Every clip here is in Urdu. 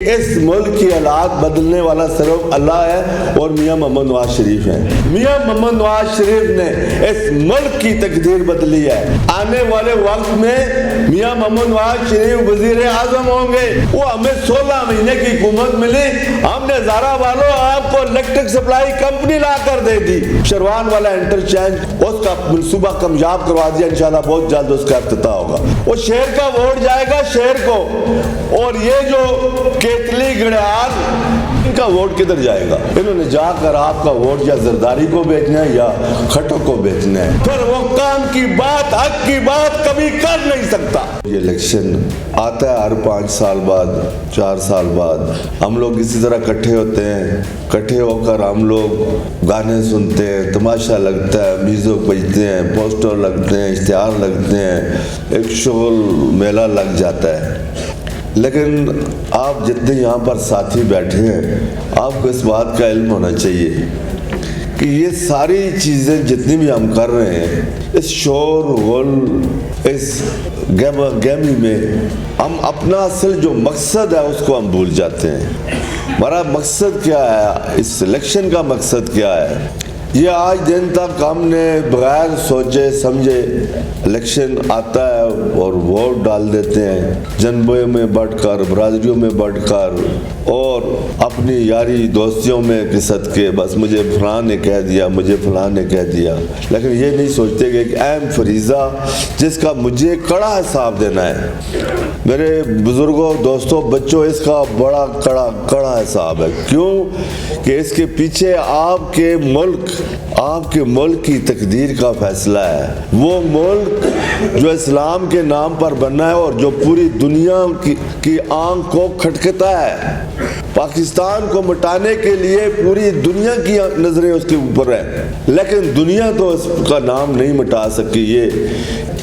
اس ملک کی حالات بدلنے والا صرف اللہ ہے اور میاں محمد نواز شریف ہیں۔ میاں محمد نواز شریف نے اس ملک کی تقدیر بدلی ہے۔ آنے والے وقت میں میاں محمد نواز شریف وزیر اعظم ہوں گے۔ وہ ہمیں 16 مہینے کی حکومت ملی، ہم نے ہزارہ والوں آپ کو الیکٹرک سپلائی کمپنی لا کر دے دی۔ شروان والا انٹرچینج اس کا منصوبہ کامیاب کروا دیا، انشاءاللہ بہت جلد اس کا افتتاح ہوگا۔ وہ شہر کا ووٹ جائے گا شہر کو، اور یہ جو کیتلی گڑیال ان کا ووٹ کدھر جائے گا؟ انہوں نے جا کر آپ کا ووٹ یا زرداری کو بیچنا ہے یا کھٹو کو بیچنا ہے۔ پھر وہ کام کی بات، حق کی بات کبھی کر نہیں سکتا۔ یہ الیکشن آتا ہے ہر 5 سال بعد، 4 سال بعد ہم لوگ اسی طرح کٹھے ہوتے ہیں، کٹھے ہو کر ہم لوگ گانے سنتے ہیں، تماشا لگتا ہے، میوزک بجتے ہیں، پوسٹر لگتے ہیں، اشتہار لگتے ہیں، ایک شغل میلہ لگ جاتا ہے۔ لیکن آپ جتنے یہاں پر ساتھی بیٹھے ہیں، آپ کو اس بات کا علم ہونا چاہیے کہ یہ ساری چیزیں جتنی بھی ہم کر رہے ہیں، اس شور غل، اس گیمی میں ہم اپنا اصل جو مقصد ہے اس کو ہم بھول جاتے ہیں۔ ہمارا مقصد کیا ہے؟ اس الیکشن کا مقصد کیا ہے؟ یہ آج دن تک ہم نے بغیر سوچے سمجھے الیکشن آتا ہے اور ووٹ ڈال دیتے ہیں، جنبے میں بڑھ کر، برادریوں میں بڑھ کر، اور اپنی یاری دوستیوں میں قصد کے بس مجھے فلاں نے کہہ دیا، مجھے فلاں نے کہہ دیا، لیکن یہ نہیں سوچتے کہ ایک اہم فریضہ جس کا مجھے کڑا حساب دینا ہے۔ میرے بزرگوں، دوستوں، بچوں، اس کا بڑا کڑا حساب ہے۔ کیوں کہ اس کے پیچھے آپ کے ملک کی تقدیر کا فیصلہ ہے۔ وہ ملک جو اسلام کے نام پر بنا ہے اور جو پوری دنیا کی آنکھ کو کھٹکتا ہے۔ پاکستان کو مٹانے کے لیے پوری دنیا کی نظریں اس کے اوپر ہیں، لیکن دنیا تو اس کا نام نہیں مٹا سکی۔ یہ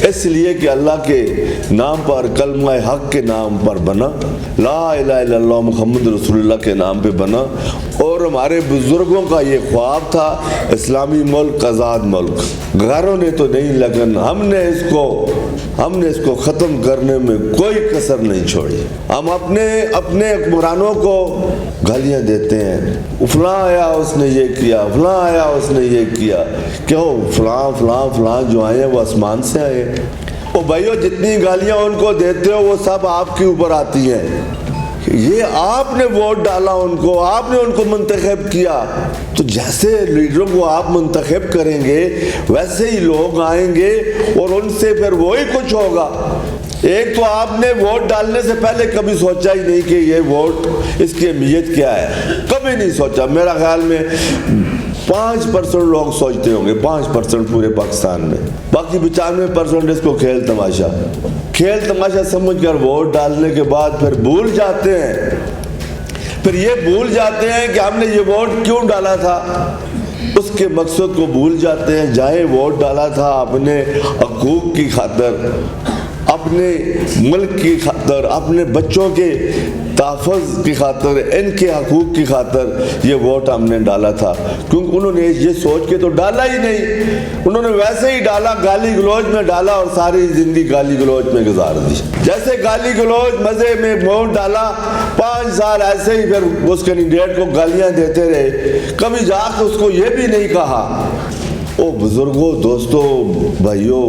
اس لیے کہ اللہ کے نام پر، کلمہ حق کے نام پر بنا، لا الہ الا اللہ محمد رسول اللہ کے نام پہ بنا، اور ہمارے بزرگوں کا یہ خواب تھا اسلامی ملک، آزاد ملک۔ گھروں نے تو نہیں، لیکن ہم نے اس کو ختم کرنے میں کوئی کسر نہیں چھوڑی۔ ہم اپنے حکمرانوں کو گالیاں دیتے ہیں، فلاں آیا اس نے یہ کیا، فلاں آیا اس نے یہ کیا۔ کیوں؟ فلاں جو آئے ہیں وہ آسمان سے آئے ہیں۔ او بھائیو، جتنی گالیاں ان کو دیتے ہو وہ سب آپ کے اوپر آتی ہیں۔ یہ آپ نے ووٹ ڈالا ان کو، آپ نے ان کو منتخب کیا، تو جیسے لیڈروں کو آپ منتخب کریں گے ویسے ہی لوگ آئیں گے اور ان سے پھر وہی کچھ ہوگا۔ ایک تو آپ نے ووٹ ڈالنے سے پہلے کبھی سوچا ہی نہیں کہ یہ ووٹ، اس کی اہمیت کیا ہے، کبھی نہیں سوچا۔ میرا خیال میں 5% لوگ سوچتے ہوں گے، 5% پورے پاکستان میں، باقی 95% اس کو کھیل تماشا سمجھ کر ووٹ ڈالنے کے بعد پھر بھول جاتے ہیں۔ پھر یہ بھول جاتے ہیں کہ ہم نے یہ ووٹ کیوں ڈالا تھا، اس کے مقصد کو بھول جاتے ہیں۔ جائے ووٹ ڈالا تھا اپنے حقوق کی خاطر، اپنے ملک کی خاطر، اپنے بچوں کے تحفظ کی خاطر، ان کے حقوق کی خاطر یہ ووٹ ہم نے ڈالا تھا، کیونکہ انہوں نے یہ سوچ کے تو ڈالا ہی نہیں، انہوں نے ویسے ہی ڈالا، گالی گلوچ میں ڈالا اور ساری زندگی گالی گلوچ میں گزار دی۔ جیسے گالی گلوچ مزے میں ووٹ ڈالا، 5 سال ایسے ہی پھر اس کینڈیڈیٹ کو گالیاں دیتے رہے، کبھی جا کے اس کو یہ بھی نہیں کہا۔ او بزرگوں، دوستوں، بھائیوں،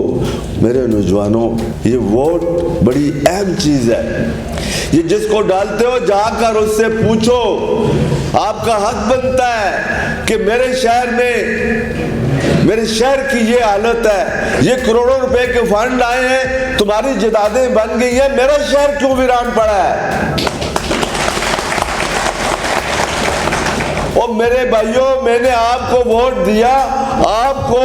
میرے نوجوانوں، یہ ووٹ بڑی اہم چیز ہے۔ یہ جس کو ڈالتے ہو جا کر اس سے پوچھو، آپ کا حق بنتا ہے کہ میرے شہر کی یہ حالت ہے، یہ کروڑوں روپے کے فنڈ آئے ہیں، تمہاری جائیدادیں بن گئی ہیں، میرا شہر کیوں ویران پڑا ہے؟ اور میرے بھائیوں، میں نے آپ کو ووٹ دیا، آپ کو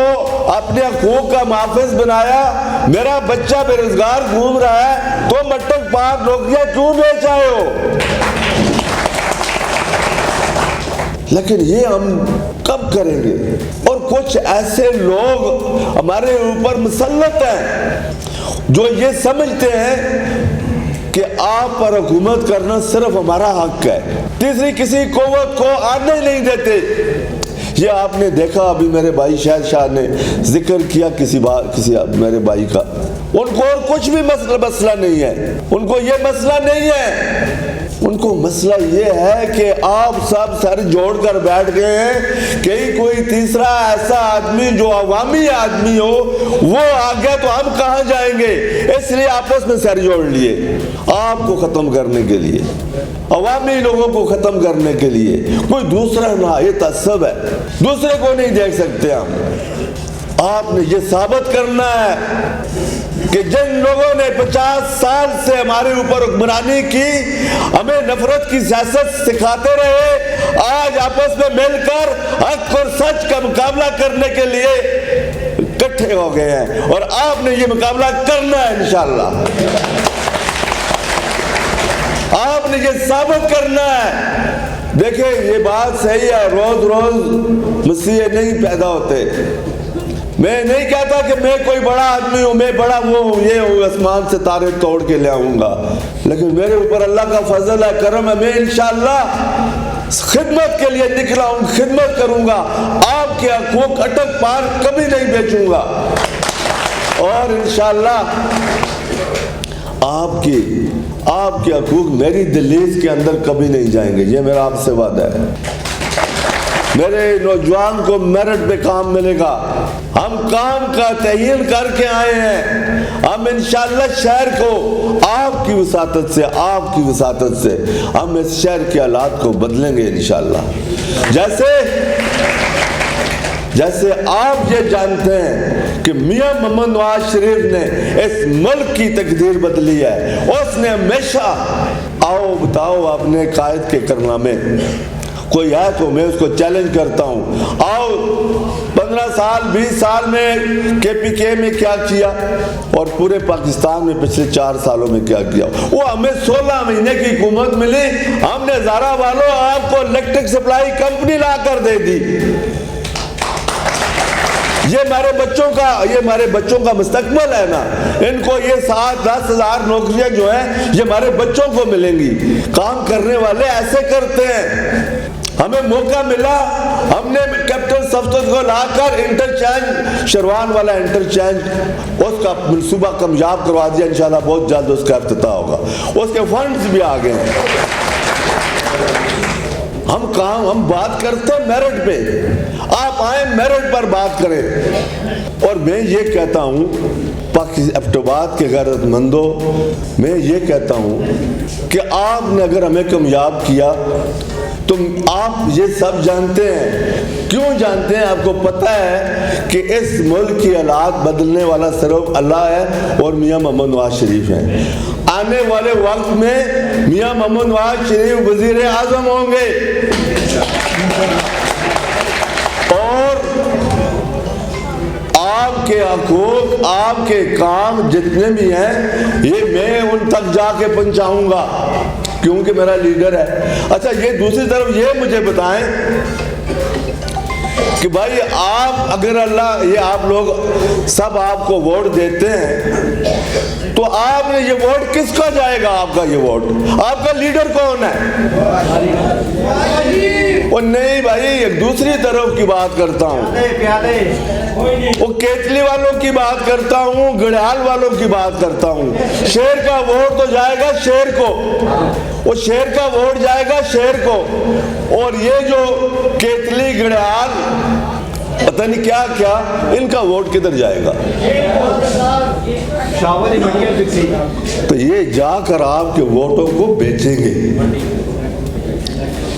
اپنے حقوق کا محافظ بنایا، میرا بچہ بے روزگار گھوم رہا ہے، تو مٹک پار نوکریاں کیوں بیچ آئے ہو؟ لیکن یہ ہم کب کریں گے؟ اور کچھ ایسے لوگ ہمارے اوپر مسلط ہیں جو یہ سمجھتے ہیں کہ آپ پر حکومت کرنا صرف ہمارا حق ہے، تیسری کسی قوت کو آنے نہیں دیتے۔ یہ آپ نے دیکھا، ابھی میرے بھائی شاہد شاہ نے ذکر کیا کسی میرے بھائی کا، ان کو اور کچھ بھی مسئلہ نہیں ہے، ان کو یہ مسئلہ نہیں ہے ان کو مسئلہ یہ ہے کہ آپ سب سر جوڑ کر بیٹھ گئے ہیں کہ کوئی تیسرا ایسا آدمی جو عوامی آدمی ہو وہ آ گیا تو ہم کہاں جائیں گے، اس لیے آپس میں سر جوڑ لیے آپ کو ختم کرنے کے لیے، عوامی لوگوں کو ختم کرنے کے لیے۔ کوئی دوسرا نہ، یہ تعصب ہے، دوسرے کو نہیں دیکھ سکتے ہم۔ آپ نے یہ ثابت کرنا ہے کہ جن لوگوں نے 50 سال سے ہمارے اوپر حکمرانی کی، ہمیں نفرت کی سیاست سکھاتے رہے، آج آپس میں مل کر حق اور سچ کا مقابلہ کرنے کے لیے اکٹھے ہو گئے ہیں، اور آپ نے یہ مقابلہ کرنا ہے انشاءاللہ۔ آپ نے یہ ثابت کرنا ہے۔ دیکھیں یہ بات صحیح ہے، روز روز مسیح نہیں پیدا ہوتے۔ میں نہیں کہتا کہ میں کوئی بڑا آدمی ہوں، میں بڑا وہ ہوں، یہ ہوں، آسمان سے تارے توڑ کے لے آؤں گا، لیکن میرے اوپر اللہ کا فضل ہے، کرم ہے، میں انشاءاللہ خدمت کے لیے نکلا ہوں، خدمت کروں گا، آپ کے حقوق اٹک پار کبھی نہیں بیچوں گا، اور انشاءاللہ آپ کے حقوق میری دہلیز کے اندر کبھی نہیں جائیں گے، یہ میرا آپ سے وعدہ ہے۔ میرے نوجوان کو میرٹ پہ کام ملے گا، ہم کام کا تعین کر کے آئے ہیں، ہم انشاءاللہ شہر کو آپ کی وساطت سے ہم اس شہر کے حالات کو بدلیں گے انشاءاللہ۔ جیسے آپ یہ جانتے ہیں کہ میاں محمد نواز شریف نے اس ملک کی تقدیر بدلی ہے، اس نے ہمیشہ، آؤ بتاؤ اپنے قائد کے کارنامے کوئی ہے تو میں اس کو چیلنج کرتا ہوں، آؤ 15 سال 20 سال میں KPK میں کیا کیا اور پورے پاکستان میں پچھلے 4 سالوں میں کیا کیا۔ وہ ہمیں 16 مہینے کی حکومت ملی، ہم نے ہزارہ والوں آپ کو الیکٹرک سپلائی کمپنی لا کر دے دی۔ یہ ہمارے بچوں کا مستقبل ہے نا، ان کو یہ 7-10 ہزار نوکریاں جو ہیں یہ ہمارے بچوں کو ملیں گی۔ کام کرنے والے ایسے کرتے ہیں۔ ہمیں موقع ملا، ہم نے کیپٹن صفدر کو لا کر انٹرچینج، شروان والا انٹرچینج، اس کا منصوبہ کامیاب کروا دیا، انشاءاللہ بہت جلد اس کا افتتاح ہوگا، اس کے فنڈز بھی آ گئے ہیں۔ ہم بات کرتے ہیں میرٹ پہ، آپ آئیں میرٹ پر بات کریں۔ اور میں یہ کہتا ہوں ایبٹ کے غیرت مندوں، میں یہ کہتا ہوں کہ آپ نے اگر ہمیں کامیاب کیا تو آپ یہ سب جانتے ہیں، کیوں جانتے ہیں؟ آپ کو پتہ ہے کہ اس ملک کی حالات بدلنے والا صرف اللہ ہے اور میاں محمد نواز شریف ہیں۔ آنے والے وقت میں میاں محمد نواز شریف وزیر اعظم ہوں گے، اور آپ کے حقوق، آپ کے کام جتنے بھی ہیں یہ میں ان تک جا کے پہنچاؤں گا، کیونکہ میرا لیڈر ہے۔ اچھا یہ دوسری طرف یہ مجھے بتائیں کہ بھائی آپ اگر اللہ یہ آپ لوگ سب آپ کو ووٹ دیتے ہیں تو آپ نے یہ ووٹ کس کا جائے گا؟ آپ کا یہ ووٹ، آپ کا لیڈر کون ہے؟ اور نہیں بھائی، ایک دوسری طرف کی بات کرتا ہوں، وہ کیتلی والوں کی بات کرتا ہوں، گڑھیال والوں کی بات کرتا ہوں۔ شہر کا ووٹ تو جائے گا شہر کو، وہ شہر کا ووٹ جائے گا شہر کو، اور یہ جو کیتلی گڑھیال پتہ نہیں کیا کیا، ان کا ووٹ کدھر جائے گا؟ تو یہ جا کر آپ کے ووٹوں کو بیچیں گے۔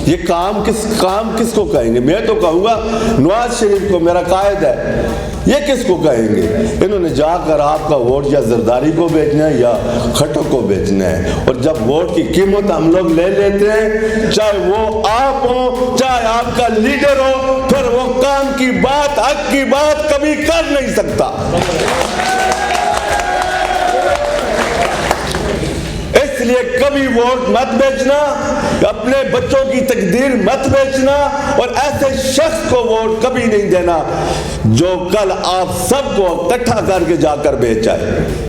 یہ کام کس کو کہیں گے؟ میں تو کہوں گا نواز شریف کو، میرا قائد ہے، یہ کس کو کہیں گے؟ انہوں نے جا کر آپ کا ووٹ یا زرداری کو بیچنا ہے یا کھٹک کو بیچنا ہے، اور جب ووٹ کی قیمت ہم لوگ لے لیتے ہیں، چاہے وہ آپ ہو چاہے آپ کا لیڈر ہو، پھر وہ کام کی بات، حق کی بات کبھی کر نہیں سکتا۔ اس لیے کبھی ووٹ مت بیچنا، اپنے بچوں کی تقدیر مت بیچنا، اور ایسے شخص کو ووٹ کبھی نہیں دینا جو کل آپ سب کو اکٹھا کر کے جا کر بیچ آئے۔